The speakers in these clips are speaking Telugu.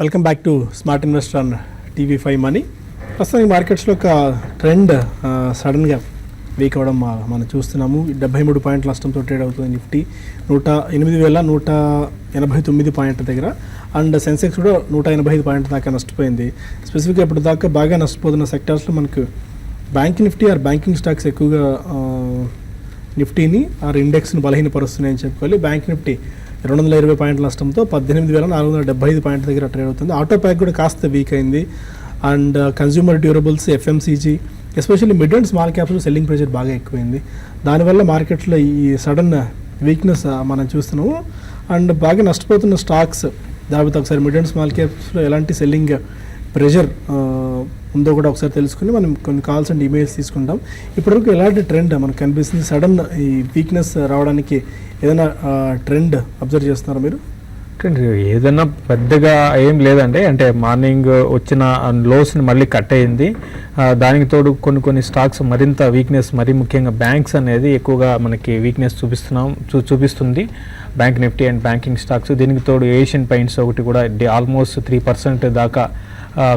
Welcome back to smart investor on TV5 money. ప్రస్తుతానికి మార్కెట్స్లో ఒక ట్రెండ్ సడన్గా వీక్ అవ్వడం మనం చూస్తున్నాము. 73 పాయింట్ల నష్టంతో ట్రేడ్ అవుతుంది నిఫ్టీ 8,189 పాయింట్ల దగ్గర. అండ్ సెన్సెక్స్ కూడా 185 పాయింట్ల దాకా నష్టపోయింది. స్పెసిఫిక్గా ఇప్పుడు దాకా బాగా నష్టపోతున్న సెక్టార్స్లో మనకు Bank Nifty or banking stocks ఎక్కువగా నిఫ్టీని ఆర్ ఇండెక్స్ని బలహీనపరుస్తున్నాయని చెప్పుకోవాలి. బ్యాంక్ నిఫ్టీ 220 పాయింట్ల నష్టంతో 18,475 పాయింట్ల దగ్గర ట్రేడ్ అవుతుంది. ఆటో ప్యాక్ కూడా కాస్త వీక్ అయింది. And consumer durables, FMCG, especially mid and small క్యాప్స్లో సెల్లింగ్ ప్రెషర్ బాగా ఎక్కువైంది. దానివల్ల మార్కెట్లో ఈ సడన్ వీక్నెస్ మనం చూస్తున్నాము. అండ్ బాగా నష్టపోతున్న స్టాక్స్ దాదాపు ఒకసారి మిడ్ అండ్ స్మాల్ క్యాప్స్లో ఎలాంటి సెల్లింగ్ ప్రెషర్ ఉందో కూడా ఒకసారి తెలుసుకుని మనం కొన్ని కాల్స్ అండ్ ఈమెయిల్స్ తీసుకుంటాం. ఇప్పటివరకు ఎలాంటి ట్రెండ్ మనకు కనిపిస్తుంది? సడన్ ఈ వీక్నెస్ రావడానికి ఏదైనా ట్రెండ్ అబ్జర్వ్ చేస్తున్నారా మీరు? ఏదైనా పెద్దగా ఏం లేదండి. అంటే మార్నింగ్ వచ్చిన లోస్ని మళ్ళీ కట్ అయింది. దానికి తోడు కొన్ని స్టాక్స్ మరింత వీక్నెస్, మరీ ముఖ్యంగా బ్యాంక్స్ అనేది ఎక్కువగా మనకి వీక్నెస్ చూపిస్తుంది. Bank Nifty and banking stocks. దీనికి తోడు ఏషియన్ పెయింట్స్ ఒకటి కూడా ఆల్మోస్ట్ 3% దాకా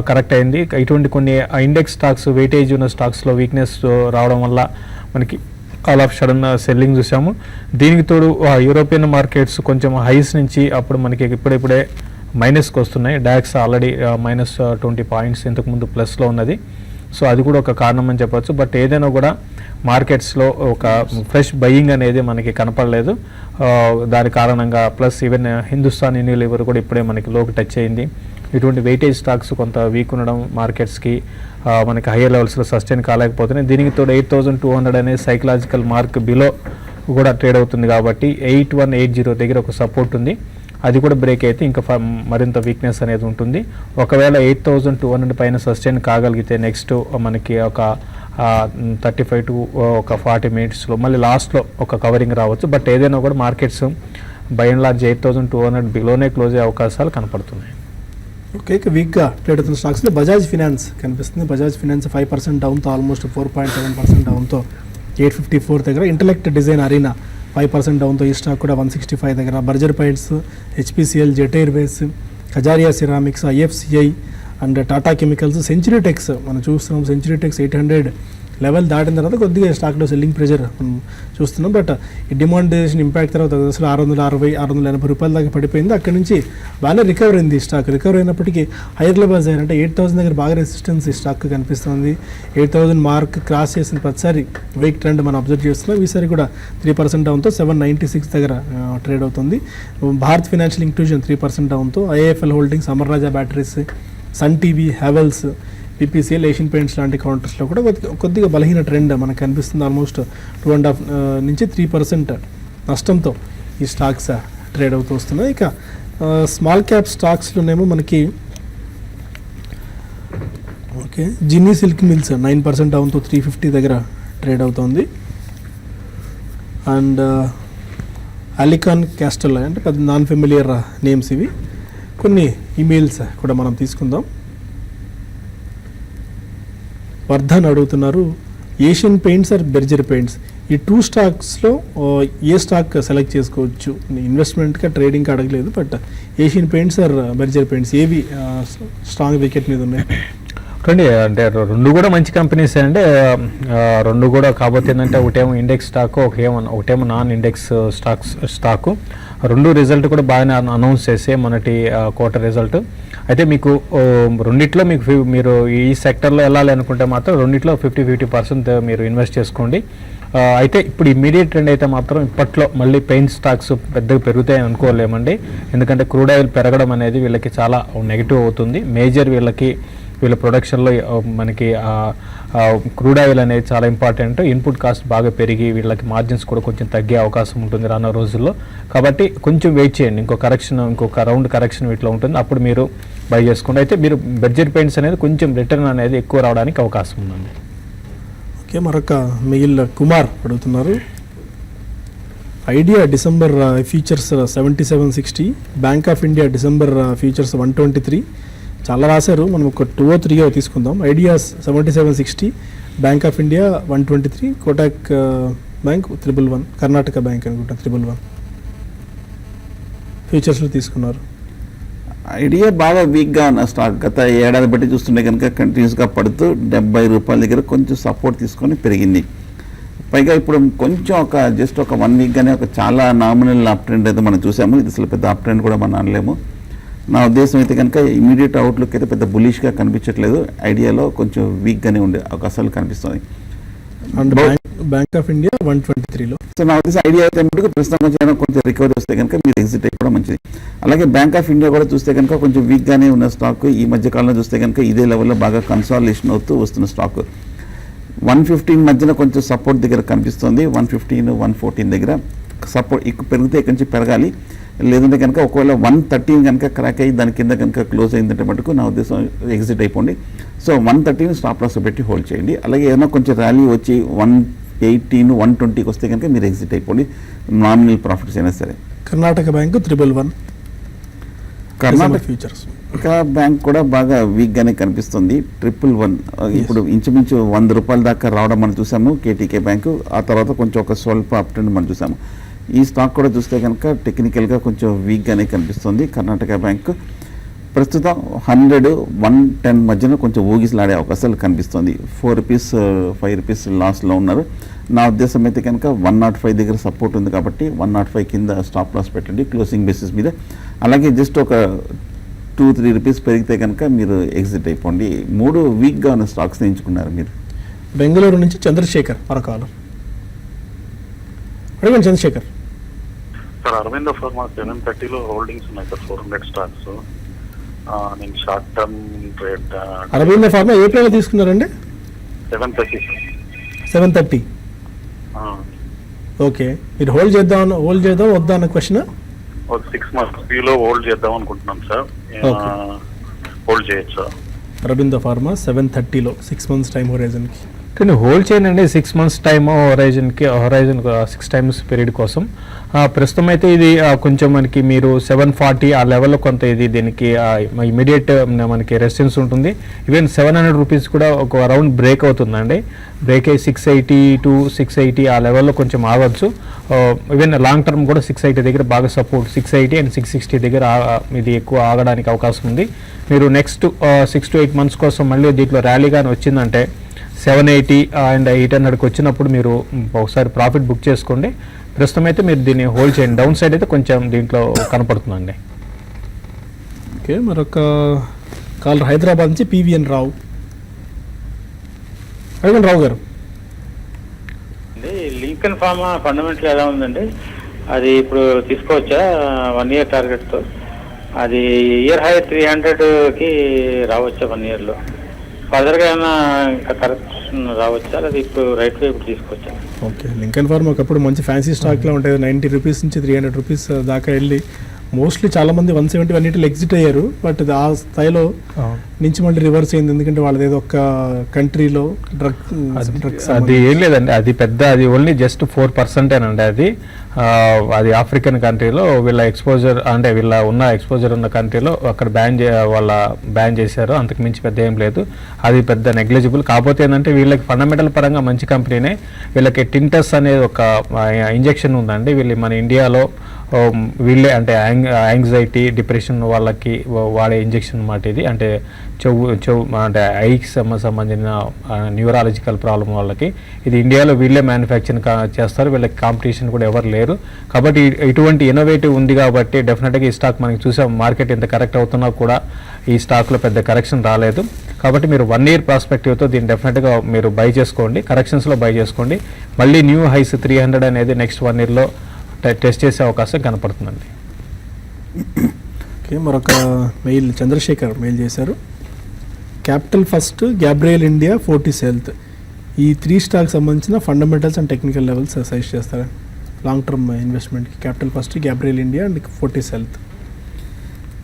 కరెక్ట్ అయింది. ఇటువంటి కొన్ని ఇండెక్స్ స్టాక్స్, వెయిటేజ్ ఉన్న స్టాక్స్లో వీక్నెస్ రావడం వల్ల మనకి ఆల్ ఆఫ్ సడన్ సెల్లింగ్ చూసాము. దీనికి తోడు యూరోపియన్ మార్కెట్స్ కొంచెం హైస్ నుంచి అప్పుడు మనకి ఇప్పుడే మైనస్కి వస్తున్నాయి. డాక్స్ ఆల్రెడీ -20 పాయింట్స్ ఇంతకుముందు ప్లస్లో ఉన్నది. సో అది కూడా ఒక కారణం అని చెప్పొచ్చు. బట్ ఏదైనా కూడా మార్కెట్స్లో ఒక ఫ్రెష్ బయింగ్ అనేది మనకి కనపడలేదు. దాని కారణంగా ప్లస్ ఈవెన్ హిందుస్థాన్ యూనిలివర్ కూడా ఇప్పుడే మనకి లోకి టచ్ అయింది. ఇటువంటి వెయిటేజ్ స్టాక్స్ కొంత వీక్ ఉండడం మార్కెట్స్కి మనకి హయ్యర్ లెవెల్స్లో సస్టైన్ కాలేకపోతున్నాయి. దీనికి తోడు 8,200 అనే సైకలాజికల్ మార్క్ బిలో కూడా ట్రేడ్ అవుతుంది. కాబట్టి 8180 దగ్గర ఒక సపోర్ట్ ఉంది. అది కూడా బ్రేక్ అయితే ఇంకా మరింత వీక్నెస్ అనేది ఉంటుంది. ఒకవేళ 8,200 పైన సస్టైన్ కాగలిగితే నెక్స్ట్ మనకి ఒక 35 to 40 మినిట్స్లో మళ్ళీ లాస్ట్లో ఒక కవరింగ్ రావచ్చు. బట్ ఏదైనా కూడా మార్కెట్స్ బై అండ్ లార్జ్ 8,200 బిలోనే క్లోజ్ అయ్యే అవకాశాలు కనపడుతున్నాయి. ఓకే, వీక్గా ట్రేడ్ అవుతున్న స్టాక్స్లో బజాజ్ ఫినాన్స్ కనిపిస్తుంది. బజాజ్ ఫినాన్స్ 5% డౌన్తో ఆల్మోస్ట్ 4.7% డౌన్తో 854 దగ్గర. ఇంటలెక్ట్ డిజైన్ అరీనా 5% డౌన్తో ఈ స్టాక్ కూడా 165 దగ్గర. Berger Paints, HPCL, Jet Airways, Kajaria Ceramics, IFCI and Tata Chemicals, Century Tex మనం చూస్తున్నాం. సెంచురీ టెక్స్ 800 లెవెల్ దాటిన తర్వాత కొద్దిగా స్టాక్లో సెల్లింగ్ ప్రెషర్ మనం చూస్తున్నాం. బట్ ఈ డిమాండేషన్ ఇంపాక్ట్ తర్వాత అసలు 660-680 రూపాయల దాకా పడిపోయింది. అక్కడి నుంచి బాగానే రికవర్ అయింది ఈ స్టాక్. రికవర్ అయినప్పటికీ హైయర్ లెవెల్స్ అంటే 8,000 దగ్గర బాగా రెసిస్టెన్స్ ఈ స్టాక్ కనిపిస్తుంది. 8,000 మార్క్ క్రాస్ చేసిన ప్రతిసారి వీక్ ట్రెండ్ మనం అబ్జర్వ్ చేస్తున్నాం. ఈసారి కూడా 3% డౌన్తో 796 దగ్గర ట్రేడ్ అవుతుంది. భారత్ ఫైనాన్షియల్ ఇంక్లూజన్ 3% డౌన్తో. IIFL holdings, Amar Raja batteries, Sun TV, Havells, PPCL, Asian Paints లాంటి కౌంటర్స్లో కూడా కొద్దిగా బలహీన ట్రెండ్ మనకు కనిపిస్తుంది. ఆల్మోస్ట్ 2.5 నుంచి 3% నష్టంతో ఈ స్టాక్స్ ట్రేడ్ అవుతూ వస్తున్నాయి. ఇక స్మాల్ క్యాప్ స్టాక్స్లోనేమో మనకి ఓకే జిన్నీ సిల్క్ మిల్స్ 9% డౌన్తో 350 దగ్గర ట్రేడ్ అవుతుంది. అండ్ అలికాన్ క్యాస్టల్ అంటే పెద్ద నాన్ ఫెమిలియర్ నేమ్స్ ఇవి. కొన్ని ఈమెయిల్స్ కూడా మనం తీసుకుందాం. వర్ధన్ అడుగుతున్నారు, Asian Paints or Berger Paints, ఈ 2 స్టాక్స్లో ఏ స్టాక్ సెలెక్ట్ చేసుకోవచ్చు? ఇన్వెస్ట్మెంట్గా ట్రేడింగ్కి అడగలేదు. But Asian Paints or Berger Paints ఏవి స్ట్రాంగ్ వికెట్ మీద ఉన్నాయి? అంటే రెండు కూడా మంచి కంపెనీస్ అంటే రెండు కూడా. కాకపోతే ఏంటంటే ఒకటేమో ఇండెక్స్ స్టాక్, ఒకటేమో నాన్ ఇండెక్స్ స్టాకు. రెండు రిజల్ట్ కూడా బాగానే అనౌన్స్ చేసే మొన్నటి క్వార్టర్ రిజల్ట్. అయితే మీకు రెండిట్లో మీరు ఈ సెక్టర్లో వెళ్ళాలి అనుకుంటే మాత్రం రెండిట్లో 50% మీరు ఇన్వెస్ట్ చేసుకోండి. అయితే ఇప్పుడు ఇమ్మీడియట్ ట్రెండ్ అయితే మాత్రం ఇప్పట్లో మళ్ళీ పెయింట్ స్టాక్స్ పెద్దగా పెరుగుతాయని అనుకోలేమండి. ఎందుకంటే క్రూడ్ ఆయిల్ పెరగడం అనేది వీళ్ళకి చాలా నెగిటివ్ అవుతుంది. మేజర్ వీళ్ళ ప్రొడక్షన్లో మనకి క్రూడ్ ఆయిల్ అనేది చాలా ఇంపార్టెంట్. ఇన్పుట్ కాస్ట్ బాగా పెరిగి వీళ్ళకి మార్జిన్స్ కూడా కొంచెం తగ్గే అవకాశం ఉంటుంది రానున్న రోజుల్లో. కాబట్టి కొంచెం వెయిట్ చేయండి. ఇంకొక రౌండ్ కరెక్షన్ వీటిలో ఉంటుంది. అప్పుడు మీరు బై చేసుకోండి. అయితే మీరు బెర్జర్ పెయింట్స్ అనేది కొంచెం రిటర్న్ అనేది ఎక్కువ రావడానికి అవకాశం ఉందండి. ఓకే, మరొక మెయిల్ కుమార్ అడుగుతున్నారు, idea December futures 7760, bank of India December futures 123. చాలా రాశారు, మనం ఒక 2 or 3 తీసుకుందాం. Ideas 7760, bank of India 123, Kotak bank 111, Karnataka bank అనుకుంటా 111 ఫ్యూచర్స్లో తీసుకున్నారు. ఐడియా బాగా వీక్గా ఉన్న స్టాక్ గత ఏడాది బట్టి చూస్తుంటే కనుక కంటిన్యూస్గా పడుతూ 70 రూపాయల దగ్గర కొంచెం సపోర్ట్ తీసుకొని పెరిగింది. పైగా ఇప్పుడు కొంచెం జస్ట్ ఒక 1 వీక్గానే ఒక చాలా నామినల్ అప్ ట్రెండ్ అయితే మనం చూసాము. ఇది అసలు పెద్ద అప్ ట్రెండ్ కూడా మనం అనలేము. నా ఉద్దేశం అయితే కనుక ఇమీడియట్ అవుట్లుక్ అయితే పెద్ద బులిష్గా కనిపించట్లేదు. ఐడియాలో కొంచెం వీక్గానే ఉండే అవకాశాలు కనిపిస్తుంది. అండ్ బ్యాంక్ ఆఫ్ ఇండియా 123లో. సో నా ఉద్దేశం ఐడియా అయితే మటుకు ప్రస్తుతం కొంచెం రికవరీ వస్తే కనుక మీరు ఎగ్జిట్ అయిపోవడం మంచిది. అలాగే బ్యాంక్ ఆఫ్ ఇండియా కూడా చూస్తే కనుక కొంచెం వీక్గానే ఉన్న స్టాక్. ఈ మధ్య కాలంలో చూస్తే కనుక ఇదే లెవెల్లో బాగా కన్సాలిడేషన్ అవుతూ వస్తున్న స్టాక్. 115 మధ్యన కొంచెం సపోర్ట్ దగ్గర కనిపిస్తుంది. 115, 114 దగ్గర సపోర్ట్ ఎక్కువ పెరిగితే ఇక్కడి నుంచి పెరగాలి. లేదంటే కనుక ఒకవేళ 113 కనుక క్రాక్ అయ్యి దాని కింద కనుక క్లోజ్ అయిందంటే మటుకు నా ఉద్దేశం ఎగ్జిట్ అయిపోండి. సో 113 స్టాప్ లాస్ పెట్టి హోల్డ్ చేయండి. అలాగే ఏదైనా కొంచెం ర్యాలీ వచ్చి 118, 120కి వస్తే కనుక మీరు ఎగ్జిట్ అయిపోండి, నామినల్ ప్రాఫిట్స్ అయినా సరే. Karnataka bank 111. Karnataka futures bank కూడా బాగా వీక్గానే కనిపిస్తుంది. 111 ఇప్పుడు ఇంచుమించు 100 రూపాయల దాకా రావడం మనం చూసాము కేటీకే బ్యాంకు. ఆ తర్వాత కొంచెం ఒక స్వల్ప అప్ ట్రెండ్ మనం చూసాము. ఈ స్టాక్ కూడా చూస్తే కనుక టెక్నికల్గా కొంచెం వీక్గానే కనిపిస్తుంది. కర్ణాటక బ్యాంక్ ప్రస్తుతం 100, 110 మధ్యన కొంచెం ఊగిసలాడే అవకాశాలు కనిపిస్తుంది. 4 రూపీస్ 5 రూపీస్ లాస్లో ఉన్నారు. నా ఉద్దేశం అయితే కనుక 105 దగ్గర సపోర్ట్ ఉంది కాబట్టి 105 కింద స్టాప్ లాస్ పెట్టండి క్లోజింగ్ బేసిస్ మీద. అలాగే జస్ట్ ఒక 2-3 రూపీస్ పెరిగితే కనుక మీరు ఎగ్జిట్ అయిపోండి. 3 వీక్గా ఉన్న స్టాక్స్ని ఎంచుకున్నారు మీరు. బెంగళూరు నుంచి చంద్రశేఖర్ మరొకాలం. అడగండి చంద్రశేఖర్. సార్ అరవింద ఫార్మా 730లో హోల్డింగ్స్ ఉన్నాయి సార్, 400 స్టాక్స్. నేను short term trade. Aurobindo pharma ఏ ప్లేలో తీసుకున్నారండి? 730 సార్. 730. ఓకే, మీరు హోల్డ్ చేద్దాం వద్దా అన్న క్వశ్చన్. ఒక 6 months వ్యూలో హోల్డ్ చేద్దాం అనుకుంటున్నాం సార్. హోల్డ్ చేయొచ్చు సార్. అరవింద ఫార్మా 730లో 6 months టైం హోరైజన్కి. కానీ హోల్డ్ చేయండి 6 months time horizon 6 times period కోసం. ప్రస్తుతం అయితే ఇది కొంచెం మనకి మీరు 740 ఆ లెవెల్లో కొంత ఇది దీనికి ఇమీడియట్ మనకి రెసిస్టెన్స్ ఉంటుంది. ఈవెన్ 700 రూపీస్ కూడా ఒక రౌండ్ బ్రేక్ అవుతుందండి. బ్రేక్ అయ్యి 680 to 680 ఆ లెవెల్లో కొంచెం ఆగవచ్చు. ఈవెన్ లాంగ్ టర్మ్ కూడా 680 దగ్గర బాగా సపోర్ట్, 680 and 660 దగ్గర ఇది ఎక్కువ ఆగడానికి అవకాశం ఉంది. మీరు నెక్స్ట్ 6 to 8 months కోసం మళ్ళీ దీంట్లో ర్యాలీ కానీ వచ్చిందంటే 780 and 800కి వచ్చినప్పుడు మీరు ఒకసారి ప్రాఫిట్ బుక్ చేసుకోండి. ప్రస్తుతం అయితే మీరు దీన్ని హోల్డ్ చేయండి. డౌన్ సైడ్ అయితే కొంచెం దీంట్లో కనపడుతుందండి. ఓకే, మరొక కాల్ హైదరాబాద్ నుంచి పివిఎన్ రావు. అడగండి రావు గారు. లింకన్ ఫార్మా ఫండమెంటల్ ఎలా ఉందండి? అది ఇప్పుడు తీసుకోవచ్చా 1 year టార్గెట్తో? అది ఇయర్ హై 300కి రావచ్చా 1 yearలో? ఫర్దర్గా ఏమైనా ఇంకా కరెక్షన్ రావచ్చా? అది ఇప్పుడు రైట్ వే ఇప్పుడు తీసుకోవచ్చా? ఓకే, లింకన్ ఫార్మా ఒకప్పుడు మంచి ఫ్యాన్సీ స్టాక్లో ఉంటుంది. 90 రూపీస్ నుంచి 300 రూపీస్ దాకా వెళ్ళి మోస్ట్లీ చాలామంది 170, 180 ఎగ్జిట్ అయ్యారు. బట్ ఆ స్థాయిలో నుంచి మళ్ళీ రివర్స్ అయింది. ఎందుకంటే వాళ్ళది ఏదో ఒక కంట్రీలో డ్రగ్స్ అది ఏం లేదండి. అది పెద్ద అది ఓన్లీ జస్ట్ 4% అండి. అది ఆఫ్రికన్ కంట్రీలో వీళ్ళ ఎక్స్పోజర్ అంటే వీళ్ళ ఉన్న ఎక్స్పోజర్ ఉన్న కంట్రీలో అక్కడ బ్యాన్ చేశారు. అంతకు మించి పెద్ద ఏం లేదు. అది పెద్ద నెగ్లిజిబుల్. కాకపోతే ఏంటంటే వీళ్ళకి ఫండమెంటల్ పరంగా మంచి కంపెనీనే. వీళ్ళకి టింటస్ అనేది ఒక ఇంజెక్షన్ ఉందండి. వీళ్ళు మన ఇండియాలో వీళ్ళే అంటే యాంగ్జైటీ, డిప్రెషన్ వాళ్ళకి వాడే ఇంజెక్షన్ అన్నమాట ఇది. అంటే చెవు అంటే ఐకి సంబంధించిన న్యూరాలజికల్ ప్రాబ్లం వాళ్ళకి ఇది ఇండియాలో వీళ్ళే మ్యానుఫ్యాక్చరింగ్ చేస్తారు. వీళ్ళకి కాంపిటీషన్ కూడా ఎవరు లేరు. కాబట్టి ఇటువంటి ఇన్నోవేటివ్ ఉంది కాబట్టి డెఫినెట్గా ఈ స్టాక్ మనకి చూసాం. మార్కెట్ ఎంత కరెక్ట్ అవుతున్నా కూడా ఈ స్టాక్లో పెద్ద కరెక్షన్ రాలేదు. కాబట్టి మీరు 1 year ప్రాస్పెక్టివ్తో దీన్ని డెఫినెట్గా మీరు బై చేసుకోండి, కరెక్షన్స్లో బై చేసుకోండి. మళ్ళీ న్యూ హైస్ 300 అనేది నెక్స్ట్ 1 yearలో టెస్ట్ చేసే అవకాశం కనపడుతుందండి. ఓకే, మరొక మెయిల్ చంద్రశేఖర్ మెయిల్ చేశారు. Capital First, Gabriel India, Fortis Health ఈ 3 స్టాక్ సంబంధించిన fundamentals and technical levels suggest చేస్తారా లాంగ్ టర్మ్ ఇన్వెస్ట్మెంట్కి? Capital First, Gabriel India and Fortis Health.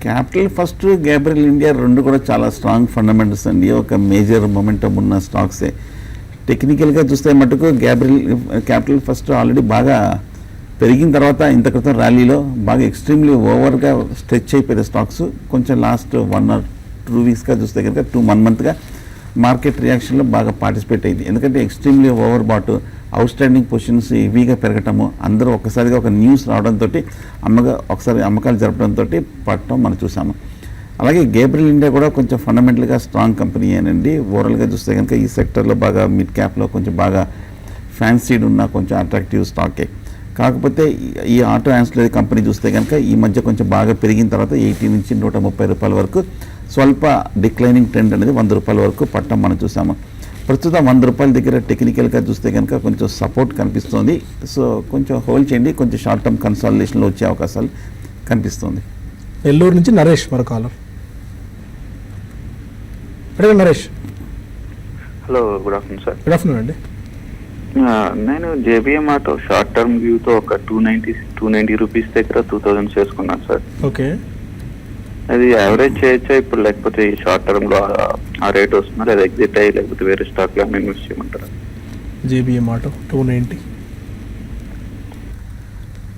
Capital First, Gabriel India రెండు కూడా చాలా స్ట్రాంగ్ ఫండమెంటల్స్ అండి. ఒక మేజర్ మొమెంటం ఉన్న స్టాక్సే. టెక్నికల్గా చూస్తే మటుకు క్యాపిటల్ ఫస్ట్ ఆల్రెడీ బాగా పెరిగిన తర్వాత ఇంత క్రితం ర్యాలీలో బాగా ఎక్స్ట్రీమ్లీ ఓవర్గా స్ట్రెచ్ అయిపోయిన స్టాక్స్ కొంచెం లాస్ట్ 1 or 2 weeksగా చూస్తే కనుక 1 monthగా మార్కెట్ రియాక్షన్లో బాగా పార్టిసిపేట్ అయింది. ఎందుకంటే extremely over bat, out standing positions హెవీగా పెరగటము, అందరూ ఒక్కసారిగా ఒక న్యూస్ రావడంతో ఒకసారి అమ్మకాలు జరపడంతో పట్టడం మనం చూసాము. అలాగే గేబ్రియల్ ఇండియా కూడా కొంచెం ఫండమెంటల్గా స్ట్రాంగ్ కంపెనీ అనండి. ఓవరాల్గా చూస్తే కనుక ఈ సెక్టర్లో బాగా మిడ్ క్యాప్లో కొంచెం బాగా ఫ్యాన్సీడ్ ఉన్న కొంచెం అట్రాక్టివ్ స్టాకే. కాకపోతే ఈ ఆటో యాన్సిలరీ కంపెనీ చూస్తే కనుక ఈ మధ్య కొంచెం బాగా పెరిగిన తర్వాత 80 నుంచి 130 రూపాయల వరకు స్వల్ప డిక్లైనింగ్ ట్రెండ్ అనేది 100 రూపాయల వరకు పట్టం మనం చూసాము. ప్రస్తుతం 100 రూపాయల దగ్గర టెక్నికల్గా చూస్తే కనుక కొంచెం సపోర్ట్ కనిపిస్తుంది. సో కొంచెం హోల్డ్ చేయండి, కొంచెం షార్ట్ టర్మ్ కన్సాలిడేషన్లో వచ్చే అవకాశాలు కనిపిస్తుంది. నెల్లూరు నుంచి నరేష్ మరో కాలర్. అడగండి Naresh. Hello, good afternoon sir. Good afternoon అండి. నేను జేబీఎం ఆటో షార్ట్ టర్మ్ వ్యూతో ఒక 290 రూపీస్ దగ్గర 2000 చేసుకున్నాను సార్. ఓకే, అది యావరేజ్ చేయొచ్చా ఇప్పుడు, లేకపోతే ఈ షార్ట్ టర్మ్ లో ఆ రేట్ వస్తుందా, లేదా ఎగ్జిట్ అయ్యి లేకపోతే వేరే స్టాక్ లో ఇన్వెస్ట్ చేయమంటారా? JBM auto 290.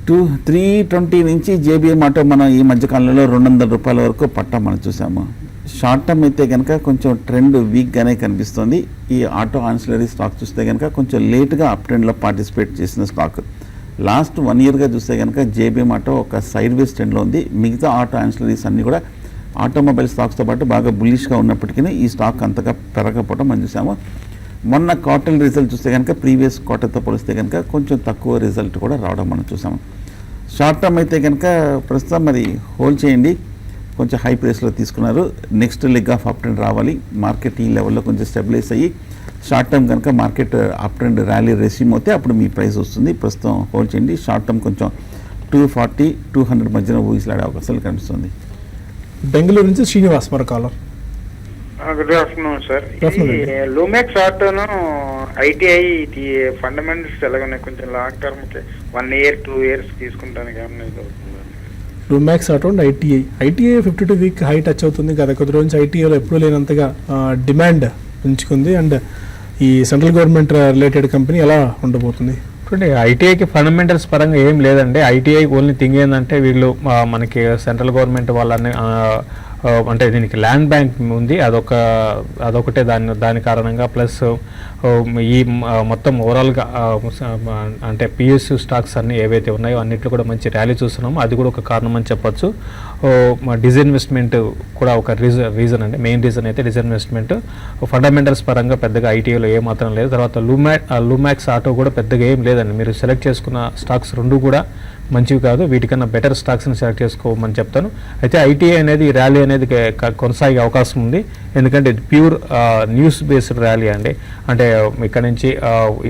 320 నుంచి జేబీఎం ఆటో మనం ఈ మధ్యకాలంలో 200 రూపాయల వరకు పట్టం మనం చూసాము. షార్ట్ టర్మ్ అయితే కనుక కొంచెం ట్రెండ్ వీక్గానే కనిపిస్తుంది. ఈ ఆటో ఆన్సిలరీ స్టాక్ చూస్తే కనుక కొంచెం లేట్గా అప్ ట్రెండ్లో పార్టిసిపేట్ చేసిన స్టాక్. లాస్ట్ 1 ఇయర్గా చూస్తే కనుక జేబీఎం ఆటో ఒక సైడ్ వేస్ ట్రెండ్లో ఉంది. మిగతా ఆటో ఆన్సిలరీస్ అన్నీ కూడా ఆటోమొబైల్ స్టాక్స్తో పాటు బాగా బుల్లిష్గా ఉన్నప్పటికీ ఈ స్టాక్ అంతగా పెరగకపోవడం మనం చూసాము. మొన్న క్వార్టర్ రిజల్ట్ చూస్తే కనుక ప్రీవియస్ క్వార్టర్తో పోలిస్తే కనుక కొంచెం తక్కువ రిజల్ట్ కూడా రావడం మనం చూసాము. షార్ట్ టర్మ్ అయితే కనుక ప్రస్తుతం మరి హోల్డ్ చేయండి, కొంచెం హై ప్రైస్లో తీసుకున్నారు. Next leg of up trend రావాలి, మార్కెట్ ఈ లెవెల్లో కొంచెం స్టెబిలైజ్ అయ్యి షార్ట్ టర్మ్ కనుక market up trend rally resume అవుతే అప్పుడు మీ ప్రైస్ వస్తుంది. ప్రస్తుతం హోల్డ్ చేయండి. షార్ట్ టర్మ్ కొంచెం 240-200 మధ్యన ఊహిలాడే అవకాశాలు కనిపిస్తుంది. బెంగళూరు నుంచి శ్రీనివాస్ మరో caller. Good afternoon sir. Afternoon. Lumax ఆటోను ఐటీఐ ఫండమెంటల్స్ ఎలాగున్నాయి? కొంచెం లాంగ్ టర్మ్ కి 1 year 2 years తీసుకుంటానికి ఏమన్నా ఇది అవుతుందా? Lumax auto and ITI 52 week high touch అవుతుంది. గత కొద్ది రోజు నుంచి ఐటీఐలో ఎప్పుడూ లేనంతగా డిమాండ్ పెంచుకుంది. అండ్ ఈ సెంట్రల్ గవర్నమెంట్ రిలేటెడ్ కంపెనీ ఎలా ఉండబోతుంది? చూడండి, ఐటీఐకి ఫండమెంటల్స్ పరంగా ఏం లేదండి. ఐటీఐ ఓన్లీ థింగ్ ఏంటంటే వీళ్ళు మనకి సెంట్రల్ గవర్నమెంట్ వాళ్ళని అంటే దీనికి ల్యాండ్ బ్యాంక్ ఉంది, అదొకటే దాని కారణంగా, ప్లస్ ఈ మొత్తం ఓవరాల్గా అంటే పిఎస్యు స్టాక్స్ అన్నీ ఏవైతే ఉన్నాయో అన్నింటిలో కూడా మంచి ర్యాలీ చూస్తున్నాము. అది కూడా ఒక కారణం అని చెప్పొచ్చు. డిస్ఇన్వెస్ట్మెంట్ కూడా ఒక రీజన్ అండి. మెయిన్ రీజన్ అయితే డిస్ఇన్వెస్ట్మెంట్. ఫండమెంటల్స్ పరంగా పెద్దగా ఐటీఐలో ఏమాత్రం లేదు. తర్వాత లూమాక్స్ ఆటో కూడా పెద్దగా ఏం లేదండి. మీరు సెలెక్ట్ చేసుకున్న స్టాక్స్ రెండు కూడా మంచివి కాదు, వీటికన్నా బెటర్ స్టాక్స్ని సెలెక్ట్ చేసుకోమని చెప్తాను. అయితే ఐటీఐ అనేది ర్యాలీ అనేది కొనసాగే అవకాశం ఉంది, ఎందుకంటే ఇది ప్యూర్ న్యూస్ బేస్డ్ ర్యాలీ అండి. అంటే ఇక్కడ నుంచి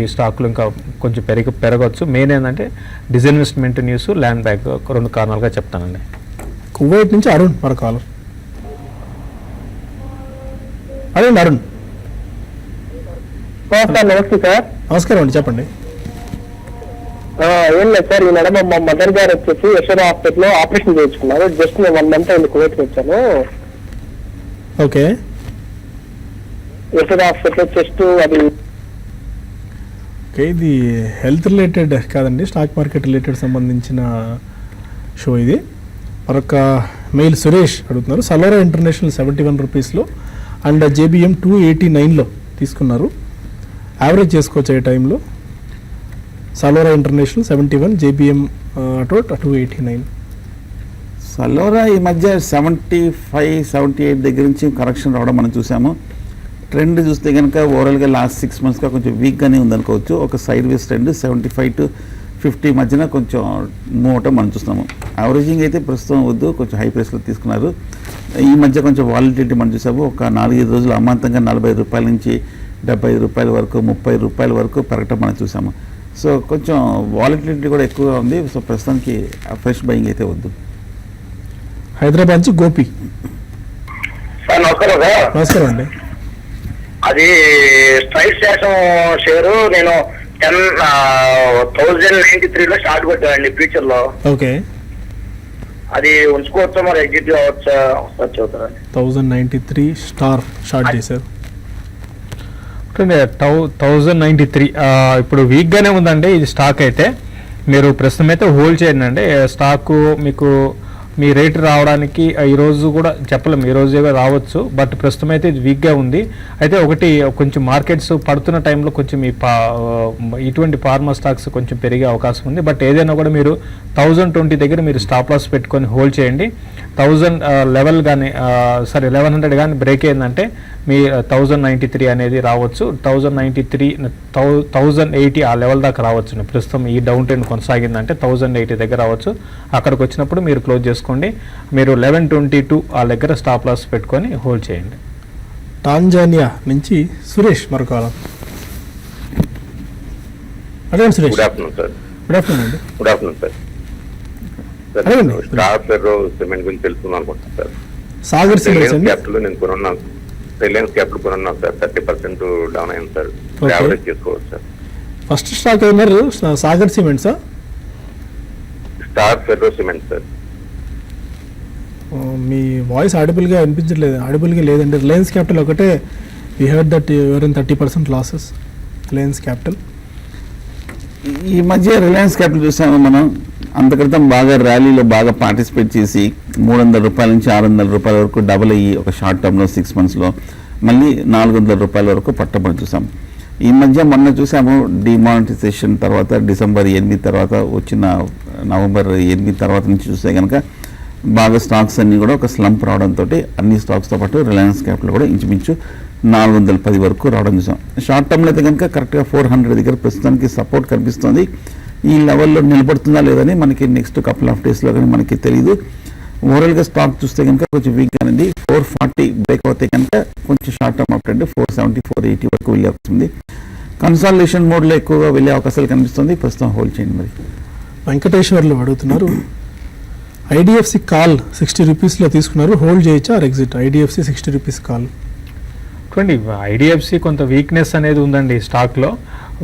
ఈ స్టాక్లు ఇంకా కొంచెం పెరగవచ్చు. మెయిన్ ఏంటంటే డిస్ఇన్వెస్ట్మెంట్ న్యూస్, ల్యాండ్ బ్యాంక్ 2 కారణాలుగా చెప్తానండి. కువైట్ నుంచి అరుణ్ మరో కాలర్. అడగండి అరుణ్. నమస్తే సార్. నమస్కారం అండి, చెప్పండి. ఏం లేదు సార్, ఈ నడమ మా మదర్ గారు వచ్చేసి యశోద హాస్పిటల్లో ఆపరేషన్ చేయించుకున్నారు. జస్ట్ నేను 1 month అయింది కువైట్కి వచ్చాను. ఓకే, యశోద హాస్పిటల్లో చెస్ట్ అది. ఓకే, ఇది హెల్త్ రిలేటెడ్ కాదండి, స్టాక్ మార్కెట్ రిలేటెడ్ సంబంధించిన షో ఇది. మరొక మెయిల్ సురేష్ అడుగుతున్నారు. సలోరా ఇంటర్నేషనల్ 71 రూపీస్లో అండ్ జేబీఎం 289లో తీసుకున్నారు. యావరేజ్ చేసుకోవచ్చు ఏ టైంలో? సలోరా ఇంటర్నేషనల్ 71, జేబీఎం ఆటో 289. సలోరా ఈ మధ్య 75-78 దగ్గర నుంచి కరెక్షన్ రావడం మనం చూసాము. ట్రెండ్ చూస్తే కనుక ఓవరాల్గా లాస్ట్ 6 monthsగా కొంచెం వీక్గానే ఉందనుకోవచ్చు. ఒక సైడ్ వేస్ ట్రెండ్ 75-50 మధ్యన కొంచెం మూవ్ అవటం మనం చూస్తాము. యావరేజింగ్ అయితే ప్రస్తుతం వద్దు, కొంచెం హై ప్రైస్లో తీసుకున్నారు. ఈ మధ్య కొంచెం వాలిడిటీ మనం చూసాము. ఒక 4-5 రోజులు అమాంతంగా 40 రూపాయల నుంచి 75 రూపాయల వరకు, 30 రూపాయల వరకు పెరగటం మనం చూసాము. సో కొంచెం వాలిడిటీ కూడా ఎక్కువగా ఉంది. సో ప్రస్తుతానికి ఫ్రెష్ బయింగ్ అయితే వద్దు. హైదరాబాద్ నుంచి గోపి. సార్ నమస్కారం సార్. నమస్కారం అండి. అది స్ట్రైట్ స్టేషన్ షేరు నేను 1093లో స్టార్ట్ కొట్టానండి ఫ్యూచర్ లో. ఓకే, అది ఉంచుకోవచ్చా మరి ఎగ్జిట్ అవ్వచ్చా చెబుతారండి? 1093 స్టార్ షార్ట్ చేశారు. 1093 ఇప్పుడు వీక్గానే ఉందండి ఇది స్టాక్ అయితే. మీరు ప్రస్తుతం అయితే హోల్డ్ చేయండి అండి. స్టాకు మీకు మీ రేట్ రావడానికి ఈ రోజు కూడా చెప్పలేము, ఈ రోజే రావచ్చు, బట్ ప్రస్తుతం అయితే ఇది వీక్గా ఉంది. అయితే ఒకటి కొంచెం మార్కెట్స్ పడుతున్న టైంలో కొంచెం ఇటువంటి ఫార్మా స్టాక్స్ కొంచెం పెరిగే అవకాశం ఉంది. బట్ ఏదైనా కూడా మీరు 1020 దగ్గర మీరు స్టాప్ లాస్ పెట్టుకొని హోల్డ్ చేయండి. 1000 లెవెల్ కానీ 1100 కానీ బ్రేక్ అయిందంటే మీ 1093 అనేది రావచ్చు. 1093 1080 ఆ లెవెల్ దాకా రావచ్చు. ప్రస్తుతం ఈ డౌన్ ట్రెండ్ కొనసాగిందంటే 1080 దగ్గర రావచ్చు. అక్కడికి వచ్చినప్పుడు మీరు క్లోజ్ చేసుకోండి. మీరు 1122 ఆ దగ్గర స్టాప్ లాస్ పెట్టుకొని హోల్డ్ చేయండి. టాంజానియా నుంచి సురేష్ మరొక అడగండి Suresh. Good afternoon sir. Good afternoon అండి. Good afternoon sir. అడగండి. స్టార్ ఫెర్రో సిమెంట్ గురించి తెలుసుకుందాం అనుకుంటున్నాను సార్. సాగర్ సిమెంట్స్ అండి. క్యాపిటల్ నేను కొనున్నాను, రిలయన్స్ క్యాపిటల్ కొనున్నాను సార్. 30% డౌన్ అయింది సార్. యావరేజ్ చేసుకోవచ్చు సార్. ఫస్ట్ స్టాక్ అయినారు సాగర్ సిమెంట్సా? Star Ferro Cement sir. మీ వాయిస్ ఆడిబుల్గా అనిపించట్లేదు, ఆడిబుల్గా లేదండి. రిలయన్స్ క్యాపిటల్ ఒకటే we had that your in 30% losses. Reliance capital ఈ మధ్య రిలయన్స్ క్యాపిటల్ చూసాము మనం. అంతక్రితం బాగా ర్యాలీలో బాగా పార్టిసిపేట్ చేసి 300 రూపాయల నుంచి 600 రూపాయల వరకు డబుల్ అయ్యి ఒక షార్ట్ టర్మ్లో 6 monthsలో మళ్ళీ 400 రూపాయల వరకు పట్టబడి చూసాం. ఈ మధ్య మొన్న చూసాము డిమానిటైజేషన్ తర్వాత డిసెంబర్ 8 తర్వాత వచ్చిన నవంబర్ 8 తర్వాత నుంచి చూస్తే కనుక బాగా స్టాక్స్ అన్నీ కూడా ఒక స్లంప్ రావడంతో అన్ని స్టాక్స్తో పాటు రిలయన్స్ క్యాపిటల్ కూడా ఇంచుమించు 410 వరకు రావడం చూసాం. షార్ట్ టర్మ్లో అయితే కనుక కరెక్ట్గా 400 దగ్గర ప్రస్తుతానికి సపోర్ట్ కనిపిస్తుంది. ఈ లెవెల్లో నిలబడుతుందా లేదని మనకి నెక్స్ట్ కపుల్ ఆఫ్ డేస్లో కానీ మనకి తెలియదు. ఓవరాల్గా స్టాక్ చూస్తే కనుక కొంచెం వీక్గా ఉంది. 440 బ్రేక్ అవుతే కనుక కొంచెం షార్ట్ టర్మ్ అప్ ట్రెండ్ 470 480 వరకు వెళ్ళే అవకాశం ఉంది. కన్సాలిడేషన్ మోడ్లో ఎక్కువగా వెళ్ళే అవకాశాలు కనిపిస్తుంది. ప్రస్తుతం హోల్డ్ చేయండి. మరి వెంకటేశ్వర్లు అడుగుతున్నారు, ఐడిఎఫ్సి కాల్ 60 రూపీస్లో తీసుకున్నారు, హోల్డ్ చేయొచ్చా or exit? IDFC 60 rupees call. చూడండి, ఐడిఎఫ్సి కొంత వీక్నెస్ అనేది ఉందండి స్టాక్లో.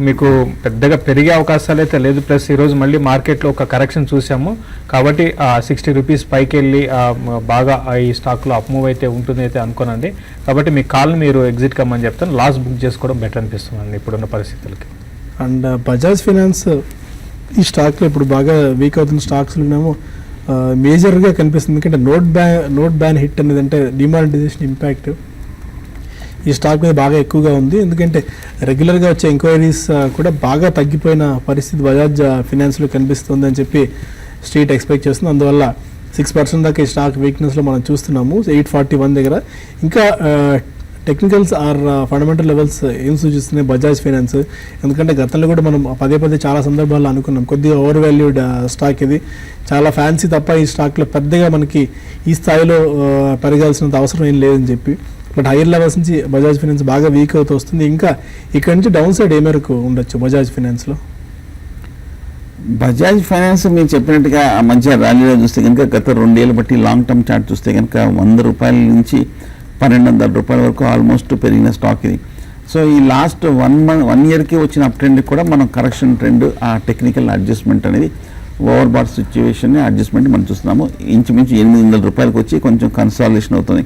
మీకు పెద్దగా పెరిగే అవకాశాలు అయితే లేదు. ప్లస్ ఈరోజు మళ్ళీ మార్కెట్లో ఒక కరెక్షన్ చూసాము కాబట్టి 60 రూపీస్ పైకి వెళ్ళి బాగా ఈ స్టాక్లో అప్ మూవ్ అయితే ఉంటుంది అయితే అనుకోనండి. కాబట్టి మీ కాల్ని మీరు ఎగ్జిట్ కమ్మని చెప్తాను. లాస్ బుక్ చేసుకోవడం బెటర్ అనిపిస్తుందండి ఇప్పుడున్న పరిస్థితులకి. అండ్ బజాజ్ ఫైనాన్స్ ఈ స్టాక్లో ఇప్పుడు బాగా వీక్ అవుతున్న స్టాక్స్లోనేమో మేజర్గా కనిపిస్తుంది. ఎందుకంటే నోట్ బ్యాన్ హిట్ అనేది అంటే డిమానిటైజేషన్ ఇంపాక్ట్ ఈ స్టాక్ మీద బాగా ఎక్కువగా ఉంది. ఎందుకంటే రెగ్యులర్గా వచ్చే ఎంక్వైరీస్ కూడా బాగా తగ్గిపోయిన పరిస్థితి బజాజ్ ఫైనాన్స్లో కనిపిస్తుంది అని చెప్పి స్ట్రీట్ ఎక్స్పెక్ట్ చేస్తుంది. అందువల్ల 6% దాకా ఈ స్టాక్ వీక్నెస్లో మనం చూస్తున్నాము 841 దగ్గర. ఇంకా టెక్నికల్స్ ఆర్ ఫండమెంటల్ లెవెల్స్ ఏం సూచిస్తున్నాయి బజాజ్ ఫైనాన్స్? ఎందుకంటే గతంలో కూడా మనం పదే చాలా సందర్భాల్లో అనుకున్నాం కొద్దిగా ఓవర్ వాల్యూడ్ స్టాక్ ఇది, చాలా ఫ్యాన్సీ తప్ప ఈ స్టాక్లో పెద్దగా మనకి ఈ స్థాయిలో పెరగాల్సినంత అవసరం ఏం లేదని చెప్పి. బట్ హైయర్ లెవెల్స్ నుంచి బజాజ్ ఫైనాన్స్ బాగా వీక్ అవుతూ వస్తుంది. ఇంకా ఇక్కడ నుంచి డౌన్ సైడ్ ఏ మేరకు ఉండొచ్చు బజాజ్ ఫైనాన్స్లో? బజాజ్ ఫైనాన్స్ మీరు చెప్పినట్టుగా ఆ మధ్య ర్యాలీలో చూస్తే కనుక గత 2 ఏళ్ళు బట్టి లాంగ్ టర్మ్ చార్ట్ చూస్తే కనుక 100 రూపాయల నుంచి 1200 రూపాయల వరకు ఆల్మోస్ట్ పెరిగిన స్టాక్ ఇది. సో ఈ లాస్ట్ 1 ఇయర్కి వచ్చిన అప్ ట్రెండ్ కూడా మనం కరెక్షన్ ట్రెండ్, ఆ టెక్నికల్ అడ్జస్ట్మెంట్ అనేది ఓవర్ బార్ సిచ్యువేషన్ అడ్జస్ట్మెంట్ మనం చూస్తున్నాము. ఇంచుమించు 800 రూపాయలకు వచ్చి కొంచెం కన్సాలిడేషన్ అవుతుంది.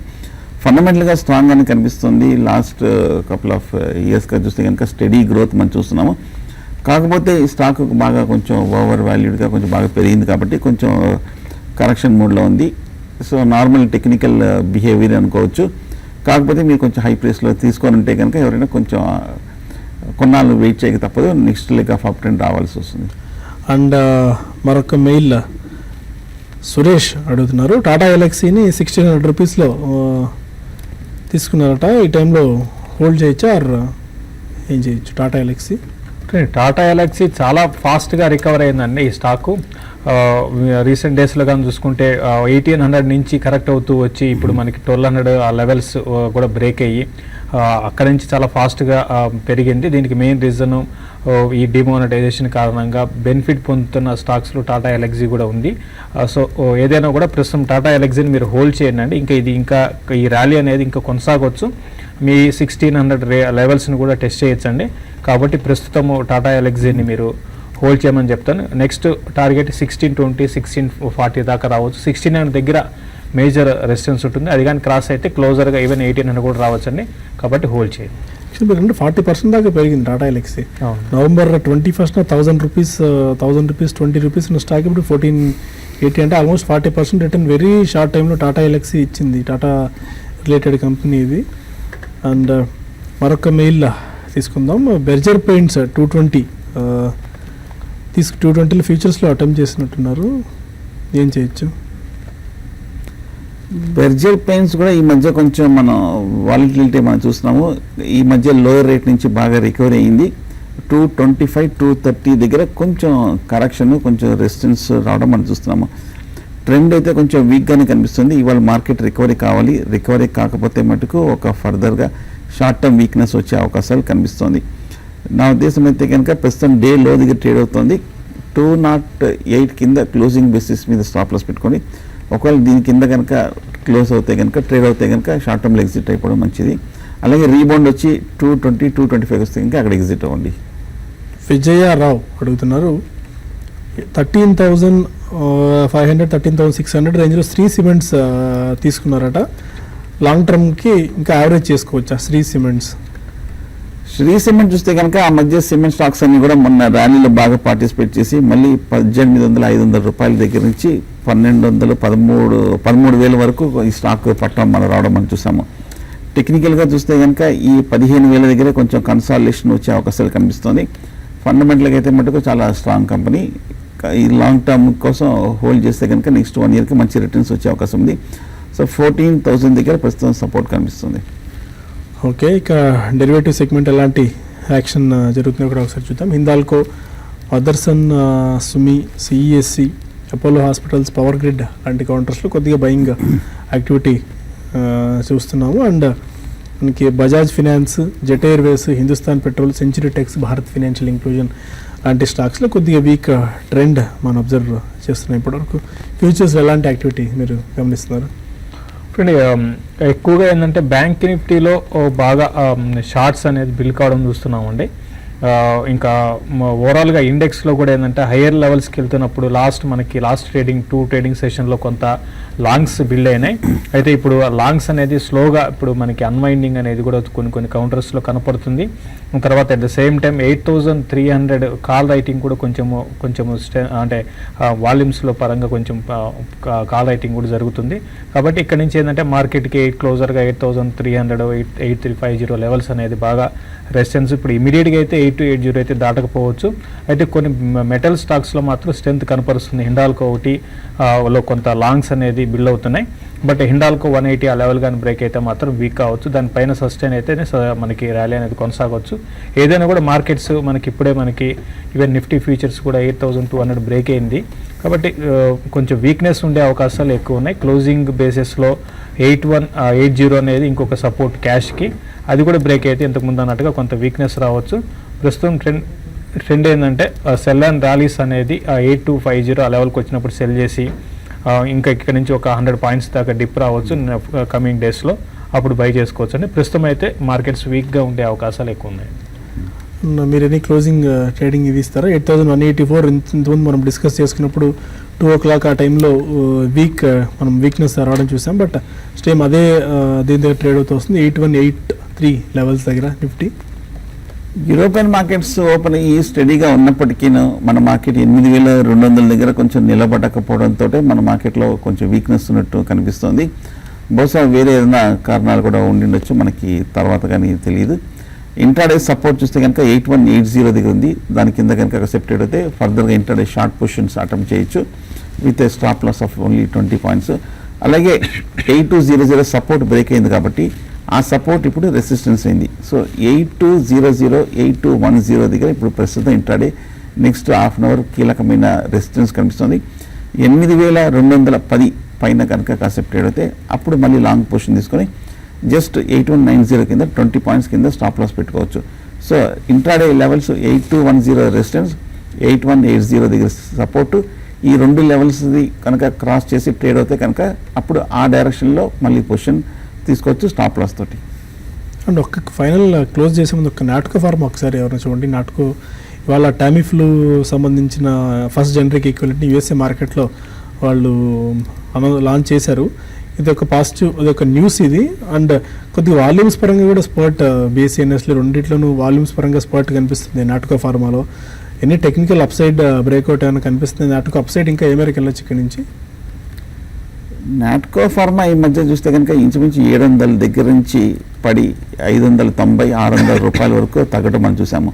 ఫండమెంటల్గా స్ట్రాంగ్గానే కనిపిస్తుంది. లాస్ట్ కపుల్ ఆఫ్ ఇయర్స్గా చూస్తే కనుక స్టడీ గ్రోత్ మనం చూస్తున్నాము. కాకపోతే ఈ స్టాక్ బాగా కొంచెం ఓవర్ వాల్యూడ్గా కొంచెం బాగా పెరిగింది కాబట్టి కొంచెం కరెక్షన్ మోడ్లో ఉంది. సో నార్మల్ టెక్నికల్ బిహేవియర్ అనుకోవచ్చు. కాకపోతే మీరు కొంచెం హై ప్రైస్లో తీసుకొని ఉంటే కనుక ఎవరైనా కొంచెం కొన్నాళ్ళు వెయిట్ చేయక తప్పదు. Next leg of up trend రావాల్సి వస్తుంది. అండ్ మరొక మెయిల్ సురేష్ అడుగుతున్నారు, టాటా ఎలక్సీని 1600 రూపీస్లో తీసుకున్నారట, ఈ టైంలో హోల్డ్ చేయొచ్చా ఆర్ ఏం చేయొచ్చు టాటా ఎలక్సీ? టాటా ఎలక్సీ చాలా ఫాస్ట్గా రికవర్ అయిందండి ఈ స్టాకు. రీసెంట్ డేస్లో కానీ చూసుకుంటే 1800 నుంచి కరెక్ట్ అవుతూ వచ్చి ఇప్పుడు మనకి 1200 ఆ లెవెల్స్ కూడా బ్రేక్ అయ్యి అక్కడి నుంచి చాలా ఫాస్ట్గా పెరిగింది. దీనికి మెయిన్ రీజను ఈ డిమానిటైజేషన్ కారణంగా బెనిఫిట్ పొందుతున్న స్టాక్స్లో టాటా ఎలక్సీ కూడా ఉంది. సో ఏదైనా కూడా ప్రస్తుతం టాటా ఎలక్సీని మీరు హోల్డ్ చేయండి. ఇంకా ఈ ర్యాలీ అనేది ఇంకా కొనసాగవచ్చు. మీ 1600 లెవెల్స్ని కూడా టెస్ట్ చేయొచ్చండి. కాబట్టి ప్రస్తుతము టాటా ఎలక్సీని మీరు హోల్డ్ చేయమని చెప్తాను. నెక్స్ట్ టార్గెట్ 1620 1640 దాకా రావచ్చు. 1600 దగ్గర మేజర్ రెసిస్టెన్స్ ఉంటుంది. అది కానీ క్రాస్ అయితే క్లోజర్గా ఈవెన్ 1800 కూడా రావచ్చండి. కాబట్టి హోల్డ్ చేయండి. యాక్చువల్లీ 40% దాకా పెరిగింది Tata ఎలక్సీ. November 21 1000 rupees 20 rupees stock ఇప్పుడు 14 కేటీ అంటే ఆల్మోస్ట్ 40% రిటర్న్ వెరీ షార్ట్ టైంలో టాటా ఎలక్సీ ఇచ్చింది, టాటా రిలేటెడ్ కంపెనీ ఇది. అండ్ మరొక మెయిల్ తీసుకుందాం. బెర్జర్ పెయింట్స్ 220 220 ఫ్యూచర్స్లో అటెంప్ట్ చేసినట్టున్నారు, ఏం చేయొచ్చు? బెర్జర్ పెయింట్స్ కూడా ఈ మధ్య కొంచెం మనం వాలిటిలిటీ మనం చూస్తున్నాము. ఈ మధ్య లోయర్ రేట్ నుంచి బాగా రికవరీ అయింది. 225, 230 దగ్గర కొంచెం కరెక్షన్, కొంచెం రెసిస్టెన్స్ రావడం మనం చూస్తున్నాము. ట్రెండ్ అయితే కొంచెం వీక్గానే కనిపిస్తుంది. ఇవాళ మార్కెట్ రికవరీ కావాలి, రికవరీ కాకపోతే మటుకు ఒక ఫర్దర్గా షార్ట్ టర్మ్ వీక్నెస్ వచ్చే అవకాశాలు కనిపిస్తుంది. నా ఉద్దేశం అయితే కనుక ప్రస్తుతం డే లో దగ్గర ట్రేడ్ అవుతుంది. 208 కింద క్లోజింగ్ బేసిస్ మీద స్టాప్ లాస్ పెట్టుకొని ఒకవేళ దీని కింద కనుక క్లోజ్ అవుతే కనుక ట్రేడ్ అవుతే కనుక షార్ట్ టర్మ్లో ఎగ్జిట్ అయిపోవడం మంచిది. అలాగే రీబౌండ్ వచ్చి 220, 225 వస్తే కనుక అక్కడ ఎగ్జిట్ అవ్వండి. విజయారావు అడుగుతున్నారు 13,500 13,600 రేంజ్లో శ్రీ సిమెంట్స్ తీసుకున్నారట, లాంగ్ టర్మ్కి ఇంకా యావరేజ్ చేసుకోవచ్చా శ్రీ సిమెంట్స్? శ్రీ సిమెంట్ చూస్తే కనుక ఆ మధ్య సిమెంట్ స్టాక్స్ అన్ని కూడా మొన్న ర్యాలీలో బాగా పార్టిసిపేట్ చేసి మళ్ళీ 1800, 500 రూపాయల దగ్గర నుంచి 1200, 13,000 వరకు ఈ స్టాక్ పట్టడం మనం రావడం మనం చూసాము. టెక్నికల్గా చూస్తే కనుక ఈ 15,000 దగ్గర కొంచెం కన్సాలిడేషన్ వచ్చే అవకాశాలు కనిపిస్తుంది. ఫండమెంటల్గా అయితే మటుకు చాలా స్ట్రాంగ్ కంపెనీ. ఈ లాంగ్ టర్మ్ కోసం హోల్డ్ చేస్తే కనుక నెక్స్ట్ 1 ఇయర్కి మంచి రిటర్న్స్ వచ్చే అవకాశం ఉంది. సో 14,000 దగ్గర ప్రస్తుతం సపోర్ట్ కనిపిస్తుంది. ఓకే, ఇక డెరివేటివ్ సెగ్మెంట్ ఎలాంటి యాక్షన్ జరుగుతుందో కూడా ఒకసారి చూద్దాం. Hindalco, Motherson, Sumi, CESC, Apollo Hospitals, Power Grid లాంటి కౌంటర్స్లో కొద్దిగా బయింగ్ యాక్టివిటీ చూస్తున్నాము. అండ్ మనకి Bajaj Finance, Jet Airways, Hindustan petrol, Century Tex, Bharat financial Inclusion లాంటి స్టాక్స్లో కొద్దిగా వీక్ ట్రెండ్ మనం అబ్జర్వ్ చేస్తున్నాం. ఇప్పటివరకు ఫ్యూచర్స్లో ఎలాంటి యాక్టివిటీ మీరు గమనిస్తున్నారు? ఎక్కువగా ఏంటంటే బ్యాంక్ నిఫ్టీలో బాగా షార్ట్స్ అనేది బిల్ కావడం చూస్తున్నామండి. ఇంకా ఓవరాల్గా ఇండెక్స్లో కూడా ఏంటంటే హయ్యర్ లెవెల్స్కి వెళ్తున్నప్పుడు లాస్ట్ ట్రేడింగ్ సెషన్లో కొంత లాంగ్స్ బిల్డ్ అయినాయి. అయితే ఇప్పుడు లాంగ్స్ అనేది స్లోగా ఇప్పుడు మనకి అన్వైండింగ్ అనేది కూడా కొన్ని కౌంటర్స్లో కనపడుతుంది. తర్వాత at the same time 8,300 call writing కూడా కొంచెము అంటే వాల్యూమ్స్లో పరంగా కొంచెం కాల్ రైటింగ్ కూడా జరుగుతుంది. కాబట్టి ఇక్కడ నుంచి ఏంటంటే మార్కెట్కి క్లోజర్గా 8,300, 8,350 లెవెల్స్ అనేది బాగా రెసిస్టెన్స్. ఇప్పుడు ఇమీడియట్గా అయితే 8,280 అయితే దాటకపోవచ్చు. అయితే కొన్ని మెటల్ స్టాక్స్లో మాత్రం స్ట్రెంత్ కనపరుస్తుంది. హిండాల్కో ఒకటి లో కొంత లాంగ్స్ అనేది బిల్డ్ అవుతున్నాయి. బట్ హిండాల్కో 180 ఆ లెవెల్ కానీ బ్రేక్ అయితే మాత్రం వీక్ కావచ్చు. దానిపైన సస్టైన్ అయితే మనకి ర్యాలీ అనేది కొనసాగవచ్చు. ఏదైనా కూడా మార్కెట్స్ ఇప్పుడే ఈవెన్ నిఫ్టీ ఫ్యూచర్స్ కూడా 8,200 బ్రేక్ అయింది. కాబట్టి కొంచెం వీక్నెస్ ఉండే అవకాశాలు ఎక్కువ ఉన్నాయి. క్లోజింగ్ బేసిస్లో 8,180 అనేది ఇంకొక సపోర్ట్ క్యాష్కి, అది కూడా బ్రేక్ అయితే ఇంతకుముందు అన్నట్టుగా కొంత వీక్నెస్ రావచ్చు. ప్రస్తుతం ట్రెండ్ ఏంటంటే సెల్ అండ్ ర్యాలీస్ అనేది 8,250 ఆ లెవెల్కి వచ్చినప్పుడు సెల్ చేసి ఇంకా ఇక్కడ నుంచి ఒక 100 పాయింట్స్ దాకా డిప్ రావచ్చు కమింగ్ డేస్లో, అప్పుడు బై చేసుకోవచ్చు అండి. ప్రస్తుతం అయితే మార్కెట్స్ వీక్గా ఉండే అవకాశాలు ఎక్కువ ఉన్నాయి. మీరు ఎన్ని క్లోజింగ్ ట్రేడింగ్ ఇది ఇస్తారా? 8,184 ఇంతకుముందు మనం డిస్కస్ చేసుకున్నప్పుడు 2 o'clock ఆ టైంలో మనం వీక్నెస్ రావడం చూసాం. బట్ సేమ్ అదే దీని దగ్గర ట్రేడ్ అవుతూ వస్తుంది 8,183 లెవెల్స్ దగ్గర నిఫ్టీ. యూరోపియన్ మార్కెట్స్ ఓపెన్ అయ్యి స్టడీగా ఉన్నప్పటికీ మన మార్కెట్ 8,200 దగ్గర కొంచెం నిలబడకపోవడంతో మన మార్కెట్లో కొంచెం వీక్నెస్ ఉన్నట్టు కనిపిస్తుంది. బహుశా వేరే ఏదైనా కారణాలు కూడా ఉండిండొచ్చు, మనకి తర్వాత కానీ తెలియదు. ఇంట్రాడే సపోర్ట్ చూస్తే కనుక 8,180 దగ్గర ఉంది. దాని కింద కనుక అక్సెప్టెడ్ అయితే ఫర్దర్గా ఇంట్రాడే షార్ట్ పొజిషన్స్ అటెంప్ట్ చేయొచ్చు with a stop loss of only 20 points. అలాగే 8,200 సపోర్ట్ బ్రేక్ అయింది కాబట్టి ఆ సపోర్ట్ ఇప్పుడు రెసిస్టెన్స్ అయింది. సో 8,200, 8,210 దగ్గర ఇప్పుడు ప్రస్తుతం intraday next half an hour కీలకమైన రెసిస్టెన్స్ కనిపిస్తుంది. 8,210 పైన కనుక అక్సెప్టెడ్ అయితే అప్పుడు మళ్ళీ లాంగ్ పొజిషన్ తీసుకొని జస్ట్ 8,190 కింద 20 పాయింట్స్ కింద స్టాప్ లాస్ పెట్టుకోవచ్చు. సో ఇంట్రాడే లెవెల్స్ 8,210 రెసిస్టెన్స్, 8,180 దగ్గర సపోర్టు, ఈ 2 లెవెల్స్ది కనుక క్రాస్ చేసి ట్రేడ్ అవుతే కనుక అప్పుడు ఆ డైరెక్షన్లో మళ్ళీ పొజిషన్ తీసుకోవచ్చు స్టాప్ లాస్ తోటి. అండ్ ఒక్క ఫైనల్ క్లోజ్ చేసే ముందు ఒక నాటకో ఫార్మా ఒకసారి ఎవరైనా చూడండి. నాటకో ఇవాళ టామిఫ్లూ సంబంధించిన ఫస్ట్ జనరిక్ ఈక్వివలెంట్ని యూఎస్ఏ మార్కెట్లో వాళ్ళు లాంచ్ చేశారు. ఇది ఒక పాజిటివ్, ఇది ఒక న్యూస్ ఇది. అండ్ కొద్దిగా వాల్యూమ్స్ పరంగా కూడా స్పర్ట్, బీఎస్సీ ఎన్ఎస్లో రెండిట్లోనూ వాల్యూమ్స్ పరంగా స్పర్ట్ కనిపిస్తుంది నాటకో ఫార్మాలో. ఎనీ టెక్నికల్ అప్సైడ్ బ్రేక్అవుట్ ఏమైనా కనిపిస్తుంది అటుకు అప్సైడ్ ఇంకా ఏ మేరకు వెళ్ళొచ్చు ఇక్కడ నుంచి? నాట్కో ఫార్మా ఈ మధ్య చూస్తే కనుక ఇంచుమించు 700 దగ్గర నుంచి పడి 590 600 రూపాయల వరకు తగ్గడం మనం చూసాము.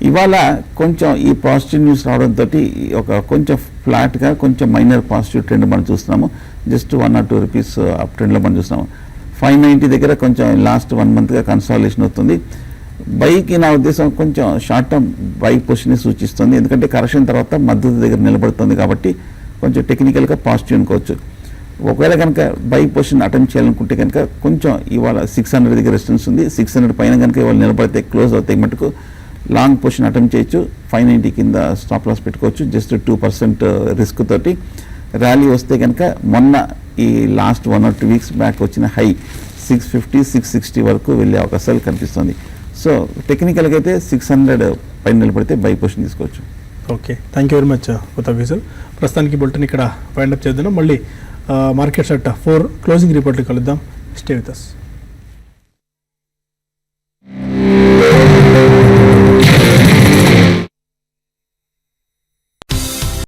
ఇవాళ కొంచెం ఈ పాజిటివ్ న్యూస్ రావడంతో ఒక కొంచెం ఫ్లాట్గా కొంచెం మైనర్ పాజిటివ్ ట్రెండ్ మనం చూస్తున్నాము. జస్ట్ 1 or 2 రూపీస్ అప్ ట్రెండ్లో మనం చూస్తున్నాము. 590 దగ్గర కొంచెం లాస్ట్ 1 మంత్గా కన్సాలిడేషన్ అవుతుంది. బైకి నా ఉద్దేశం కొంచెం షార్ట్ టర్మ్ బై పొజిషన్ సూచిస్తుంది, ఎందుకంటే కరెక్షన్ తర్వాత మద్దతు దగ్గర నిలబడుతుంది కాబట్టి కొంచెం టెక్నికల్గా పాజిటివ్ అనుకోవచ్చు. ఒకవేళ కనుక బై పొజిషన్ అటెంప్ట్ చేయాలనుకుంటే కనుక కొంచెం ఇవాళ 600 దగ్గర రెసిస్టెన్స్ ఉంది. 600 పైన కనుక ఇవాళ నిలబడితే క్లోజ్ అవుతాయి మటుకు లాంగ్ పొజిషన్ అటెంప్ట్ చేయొచ్చు. 590 కింద స్టాప్ లాస్ పెట్టుకోవచ్చు. జస్ట్ 2% రిస్క్ తోటి ర్యాలీ వస్తే కనుక మొన్న ఈ లాస్ట్ 1 or 2 వీక్స్ బ్యాక్ వచ్చిన హై 650 660 వరకు వెళ్ళే అవకాశాలు కనిపిస్తుంది. సో టెక్నికల్గా అయితే 600 పైన నిలబడితే బై పొజిషన్ తీసుకోవచ్చు. Okay, thank you very much కొత్త విజువల్. ప్రస్తుతానికి బులెటిన్ ఇక్కడ వైండప్ చేద్దాం. మళ్ళీ మార్కెట్స్ అట్ 4 క్లోజింగ్ రిపోర్ట్లు కలుద్దాం. Stay with us.